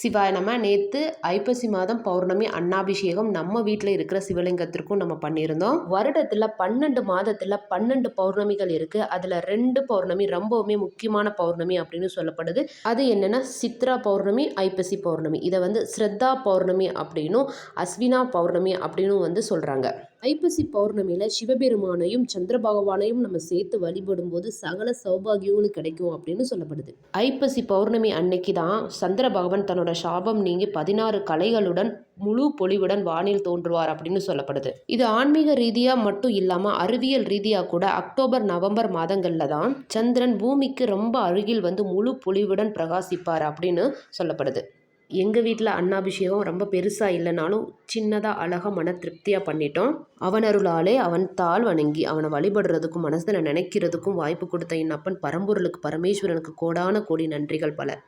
சிவாய நம. நேற்று ஐப்பசி மாதம் பௌர்ணமி அன்னாபிஷேகம் நம்ம வீட்டில் இருக்கிற சிவலிங்கத்திற்கும் நம்ம பண்ணியிருந்தோம். வருடத்தில் 12 மாதத்தில் 12 பௌர்ணமிகள் இருக்குது. அதில் 2 பௌர்ணமி ரொம்பவுமே முக்கியமான பௌர்ணமி அப்படின்னு சொல்லப்படுது. அது என்னென்னா சித்ரா பௌர்ணமி, ஐப்பசி பௌர்ணமி. இதை ஸ்ரத்தா பௌர்ணமி அப்படின்னும் அஸ்வினா பௌர்ணமி அப்படின்னு சொல்கிறாங்க. ஐப்பசி பௌர்ணமியில் சிவபெருமானையும் சந்திர பகவானையும் நம்ம சேர்த்து வழிபடும் போது சகல சௌபாகியங்களும் கிடைக்கும் அப்படின்னு சொல்லப்படுது. ஐப்பசி பௌர்ணமி அன்னைக்கு தான் சந்திர பகவான் தன்னோட சாபம் நீங்கி 16 கலைகளுடன் முழு பொலிவுடன் வானில் தோன்றுவார் அப்படின்னு சொல்லப்படுது. இது ஆன்மீக ரீதியாக மட்டும் இல்லாமல் அறிவியல் ரீதியாக கூட அக்டோபர் நவம்பர் மாதங்களில் தான் சந்திரன் பூமிக்கு ரொம்ப அருகில் முழு பொலிவுடன் பிரகாசிப்பார் அப்படின்னு சொல்லப்படுது. எங்கள் வீட்டில் அன்னாபிஷேகம் ரொம்ப பெருசாக இல்லைனாலும் சின்னதாக அழகாக மன திருப்தியாக பண்ணிட்டோம். அவன் அருளாலே அவன் தாள் வணங்கி அவனை வழிபடுறதுக்கும் மனசில் நினைக்கிறதுக்கும் வாய்ப்பு கொடுத்த என் அப்பன் பரம்பொருளுக்கு பரமேஸ்வரனுக்கு கோடான கோடி நன்றிகள் பல.